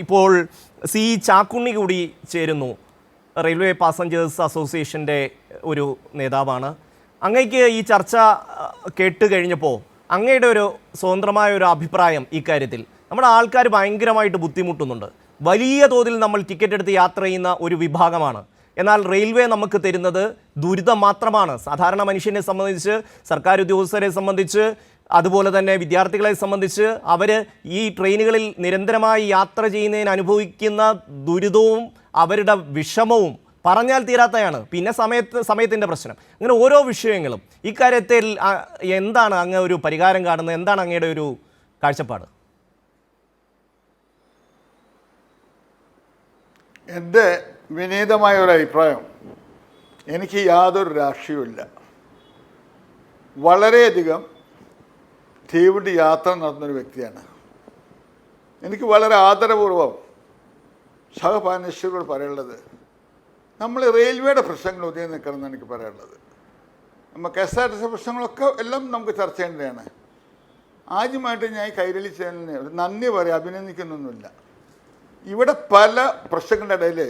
ഇപ്പോൾ സി ചാക്കുണ്ണി കൂടി ചേരുന്നു. റെയിൽവേ പാസഞ്ചേഴ്സ് അസോസിയേഷൻ്റെ ഒരു നേതാവാണ്. അങ്ങയ്ക്ക് ഈ ചർച്ച കേട്ട് കഴിഞ്ഞപ്പോൾ അങ്ങയുടെ ഒരു സ്വതന്ത്രമായ ഒരു അഭിപ്രായം ഇക്കാര്യത്തിൽ? നമ്മുടെ ആൾക്കാർ ഭയങ്കരമായിട്ട് ബുദ്ധിമുട്ടുന്നുണ്ട്. വലിയ തോതിൽ നമ്മൾ ടിക്കറ്റ് എടുത്ത് യാത്ര ചെയ്യുന്ന ഒരു വിഭാഗമാണ്. എന്നാൽ റെയിൽവേ നമുക്ക് തരുന്നത് ദുരിതം മാത്രമാണ്. സാധാരണ മനുഷ്യനെ സംബന്ധിച്ച്, സർക്കാർ ഉദ്യോഗസ്ഥരെ സംബന്ധിച്ച്, അതുപോലെ തന്നെ വിദ്യാർത്ഥികളെ സംബന്ധിച്ച് അവർ ഈ ട്രെയിനുകളിൽ നിരന്തരമായി യാത്ര ചെയ്യുന്നതിന് അനുഭവിക്കുന്ന ദുരിതവും അവരുടെ വിഷമവും പറഞ്ഞാൽ തീരാത്തതാണ്. പിന്നെ സമയത്തിൻ്റെ പ്രശ്നം, അങ്ങനെ ഓരോ വിഷയങ്ങളും. ഇക്കാര്യത്തിൽ എന്താണ് അങ്ങ് ഒരു പരിഹാരം കാണുന്നത്? എന്താണ് അങ്ങയുടെ ഒരു കാഴ്ചപ്പാട്? എൻ്റെ വിനീതമായ ഒരു അഭിപ്രായം, എനിക്ക് യാതൊരു രാഷ്ട്രീയവുമില്ല. വളരെയധികം തീവണ്ടി യാത്ര നടത്തുന്നൊരു വ്യക്തിയാണ്. എനിക്ക് വളരെ ആദരപൂർവ്വം സഹപാനേശ്വരോട് പറയാനുള്ളത്, നമ്മൾ റെയിൽവേയുടെ പ്രശ്നങ്ങൾ ഒതുങ്ങി നിൽക്കണം എന്നാണ് എനിക്ക് പറയാനുള്ളത്. നമ്മൾ KSRTC പ്രശ്നങ്ങളൊക്കെ എല്ലാം നമുക്ക് ചർച്ച ചെയ്യേണ്ടതാണ്. ആദ്യമായിട്ട് ഞാൻ ഈ കൈരളി ചാനലിനെ ഒരു നന്ദി പറയാം, അഭിനന്ദിക്കുന്നൊന്നുമില്ല. ഇവിടെ പല പ്രശ്നങ്ങളുടെ ഇടയിൽ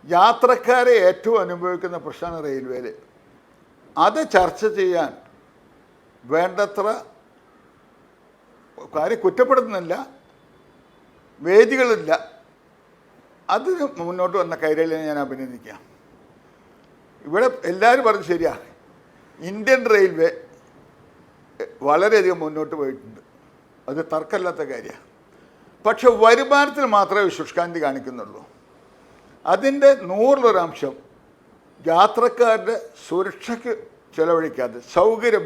യാത്രക്കാരെ ഏറ്റവും അനുഭവിക്കുന്ന പ്രശ്നമാണ് റെയിൽവേയിൽ. അത് ചർച്ച ചെയ്യാൻ വേണ്ടത്ര കാര്യം കുറ്റപ്പെടുത്തുന്നില്ല, വേദികളില്ല. അതിന് മുന്നോട്ട് വന്ന കൈരളിയെ ഞാൻ അഭിനന്ദിക്കാം. ഇവിടെ എല്ലാവരും പറഞ്ഞു ശരിയാണ്, ഇന്ത്യൻ റെയിൽവേ വളരെയധികം മുന്നോട്ട് പോയിട്ടുണ്ട്, അത് തർക്കമില്ലാത്ത കാര്യമാണ്. പക്ഷെ വരുമാനത്തിൽ മാത്രമേ ശുഷ്കാന്തി കാണിക്കുന്നുള്ളൂ. അതിൻ്റെ 100% യാത്രക്കാരുടെ സുരക്ഷയ്ക്ക് ചെലവഴിക്കാതെ,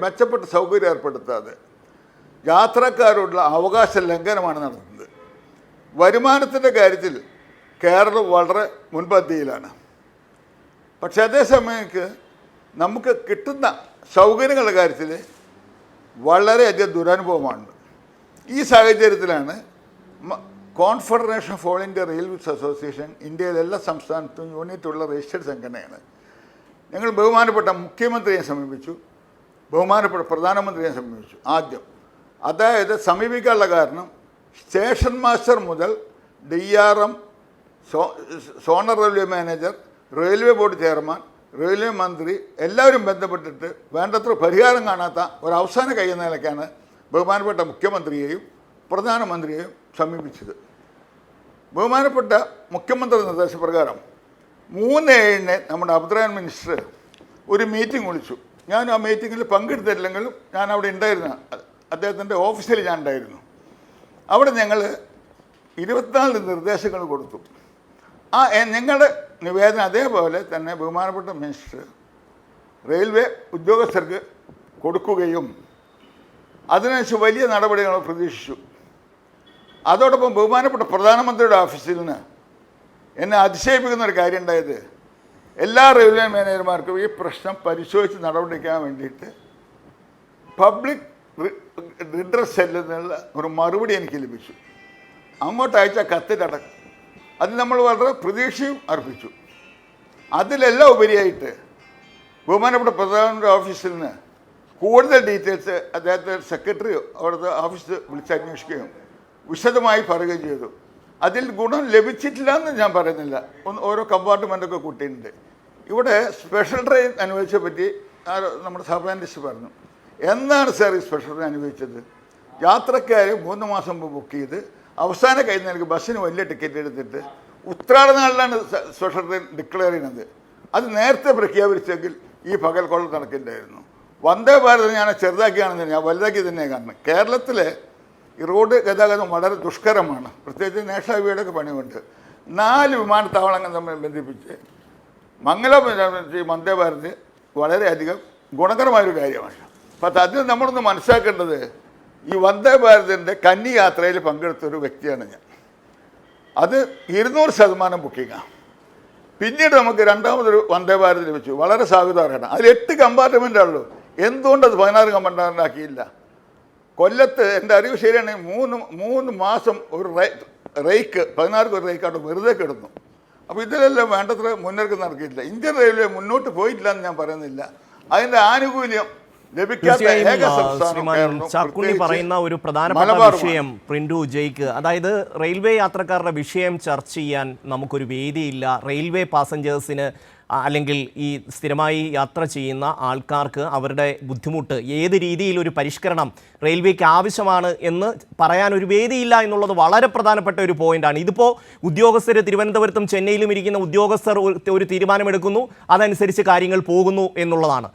മെച്ചപ്പെട്ട സൗകര്യം ഏർപ്പെടുത്താതെ യാത്രക്കാരോടുള്ള അവകാശ ലംഘനമാണ് നടത്തുന്നത്. വരുമാനത്തിൻ്റെ കാര്യത്തിൽ കേരളം വളരെ മുൻപന്തിയിലാണ്. പക്ഷേ അതേസമയം നമുക്ക് കിട്ടുന്ന സൗകര്യങ്ങളുടെ കാര്യത്തിൽ വളരെയധികം ദുരനുഭവമാണ്. ഈ സാഹചര്യത്തിലാണ് confederation of all India railways association ഇന്ത്യയിലെ എല്ലാ സംസ്ഥാനത്തും യൂണിറ്റുള്ള രജിസ്റ്റേഡ് സംഘടനയാണ്. ഞങ്ങൾ ബഹുമാനപ്പെട്ട മുഖ്യമന്ത്രിയെ സമീപിച്ചു, ബഹുമാനപ്പെട്ട പ്രധാനമന്ത്രിയെ സമീപിച്ചു ആദ്യം. അതായത് സമീപിക്കാനുള്ള കാരണം, സ്റ്റേഷൻ മാസ്റ്റർ മുതൽ DRM, zonal railway manager, railway board chairman, railway മന്ത്രി എല്ലാവരും ബന്ധപ്പെട്ടിട്ട് വേണ്ടത്ര പരിഹാരം കാണാത്ത ഒരു അവസാന കഴിയുന്ന നിലയ്ക്കാണ് ബഹുമാനപ്പെട്ട മുഖ്യമന്ത്രിയെയും പ്രധാനമന്ത്രിയെയും സമീപിച്ചത്. ബഹുമാനപ്പെട്ട മുഖ്യമന്ത്രി നിർദ്ദേശപ്രകാരം 3/7 നമ്മുടെ അബ്ദുറഹ്മാൻ മിനിസ്റ്റർ ഒരു മീറ്റിംഗ് വിളിച്ചു. ഞാൻ ആ മീറ്റിങ്ങിൽ പങ്കെടുത്തില്ലെങ്കിലും ഞാൻ അവിടെ ഉണ്ടായിരുന്നു, അദ്ദേഹത്തിൻ്റെ ഓഫീസിൽ ഞാൻ ഉണ്ടായിരുന്നു. അവിടെ ഞങ്ങൾ 24 നിർദ്ദേശങ്ങൾ കൊടുത്തു. ഞങ്ങളുടെ നിവേദനം അതേപോലെ തന്നെ ബഹുമാനപ്പെട്ട മിനിസ്റ്റർ റെയിൽവേ ഉദ്യോഗസ്ഥർക്ക് കൊടുക്കുകയും അതിനനുസരിച്ച് വലിയ നടപടികൾ പ്രതീക്ഷിച്ചു. അതോടൊപ്പം ബഹുമാനപ്പെട്ട പ്രധാനമന്ത്രിയുടെ ഓഫീസിൽ നിന്ന് എന്നെ അതിശയിപ്പിക്കുന്ന ഒരു കാര്യം ഉണ്ടായത്, എല്ലാ റെയിൽവേ മാനേജർമാർക്കും ഈ പ്രശ്നം പരിശോധിച്ച് നടപടിക്കാൻ വേണ്ടിയിട്ട് പബ്ലിക് റിഡ്രസ് സെല്ലിൽ നിന്നുള്ള ഒരു മറുപടി എനിക്ക് ലഭിച്ചു. അങ്ങോട്ട് അയച്ച കത്തിലടക്കം അതിൽ നമ്മൾ വളരെ പ്രതീക്ഷയും അർപ്പിച്ചു. അതിലെല്ലാം ഉപരിയായിട്ട് ബഹുമാനപ്പെട്ട പ്രധാനമന്ത്രി ഓഫീസിൽ നിന്ന് കൂടുതൽ ഡീറ്റെയിൽസ് അദ്ദേഹത്തെ സെക്രട്ടറി അവിടുത്തെ ഓഫീസ് വിളിച്ചന്വേഷിക്കുകയും വിശദമായി പറയുകയും ചെയ്തു. അതിൽ ഗുണം ലഭിച്ചിട്ടില്ല എന്ന് ഞാൻ പറയുന്നില്ല, ഓരോ കമ്പാർട്ട്മെൻറ്റൊക്കെ കൂട്ടിയിട്ടുണ്ട്. ഇവിടെ സ്പെഷ്യൽ ട്രെയിൻ അനുവദിച്ചെ പറ്റി നമ്മുടെ സഹപാനലിസ്റ്റ് പറഞ്ഞു. എന്താണ് സാർ ഈ സ്പെഷ്യൽ ട്രെയിൻ അനുവദിച്ചത്? യാത്രക്കാർ 3 മാസം മുമ്പ് ബുക്ക് ചെയ്ത് അവസാനം കഴിയുന്നവർക്ക് ബസ്സിന് വലിയ ടിക്കറ്റ് എടുത്തിട്ട് ഉത്രാടനാളിലാണ് സ്പെഷ്യൽ ട്രെയിൻ ഡിക്ലെയർ ചെയ്യുന്നത്. അത് നേരത്തെ പ്രഖ്യാപിച്ചെങ്കിൽ ഈ പകൽ കൊള്ള നടക്കില്ലായിരുന്നു. വന്ദേ ഭാരത് ഞാൻ ചെറുതാക്കിയാണെന്ന് ഞാൻ വലുതാക്കി തന്നെ കാണുന്നത്. കേരളത്തിലെ ഈ റോഡ് ഗതാഗതം വളരെ ദുഷ്കരമാണ്, പ്രത്യേകിച്ച് നാഷണൽ ഹൈവേയുടെയൊക്കെ പണിയുണ്ട്. 4 വിമാനത്താവളങ്ങൾ തമ്മിൽ ബന്ധിപ്പിച്ച് മംഗലം വന്ദേ ഭാരത് വളരെയധികം ഗുണകരമായൊരു കാര്യമാണ്. അപ്പം അതിൽ നമ്മളൊന്ന് മനസ്സിലാക്കേണ്ടത്, ഈ വന്ദേ ഭാരതിൻ്റെ കന്നി യാത്രയിൽ പങ്കെടുത്തൊരു വ്യക്തിയാണ് ഞാൻ. അത് 200% ബുക്കിങ്ങാണ്. പിന്നീട് നമുക്ക് രണ്ടാമതൊരു വന്ദേ ഭാരത് ലഭിച്ചു, വളരെ സാഹുതാറാണ്. അതിൽ 8 കമ്പാർട്ട്മെൻ്റ് ഉള്ളൂ. എന്തുകൊണ്ടത് 16 കമ്പാർട്ട്മെൻ്റ് ആക്കിയില്ല? കൊല്ലത്ത് എൻ്റെ അറിവ് ശരിയാണ്, 3 മാസം ഒരു റേക്ക് 16 ഒരു റേക്കായിട്ട് വെറുതെ കിടന്നു. അപ്പോൾ ഇതിലെല്ലാം വേണ്ടത്ര മുന്നേറ്റം നടക്കിയില്ല. ഇന്ത്യൻ റെയിൽവേ മുന്നോട്ട് പോയിട്ടില്ല എന്ന് ഞാൻ പറയുന്നില്ല. അതിൻ്റെ ആനുകൂല്യം ലഭിക്കാത്ത തീർച്ചയായും ഏക സംസ്ഥാനം ശ്രീമാൻ കേരളം, ചാക്കുണ്ണി പ്രത്യേകിച്ച് പറയുന്ന ഒരു പ്രധാനപ്പെട്ട മലബാറുമാണ്. വിഷയം പ്രിന്റു ജയ്ക്ക്, അതായത് റെയിൽവേ യാത്രക്കാരുടെ വിഷയം ചർച്ച ചെയ്യാൻ നമുക്കൊരു വേദിയില്ല. റെയിൽവേ പാസഞ്ചേഴ്സിന് അല്ലെങ്കിൽ ഈ സ്ഥിരമായി യാത്ര ചെയ്യുന്ന ആൾക്കാർക്ക് അവരുടെ ബുദ്ധിമുട്ട്, ഏത് രീതിയിൽ ഒരു പരിഷ്കരണം റെയിൽവേക്ക് ആവശ്യമാണ് എന്ന് പറയാൻ ഒരു വേദിയില്ല എന്നുള്ളത് വളരെ പ്രധാനപ്പെട്ട ഒരു പോയിന്റാണ്. ഇതിപ്പോൾ ഉദ്യോഗസ്ഥർ തിരുവനന്തപുരത്തും ചെന്നൈയിലും ഇരിക്കുന്ന ഉദ്യോഗസ്ഥർ ഒരു തീരുമാനമെടുക്കുന്നു, അതനുസരിച്ച് കാര്യങ്ങൾ പോകുന്നു എന്നുള്ളതാണ്.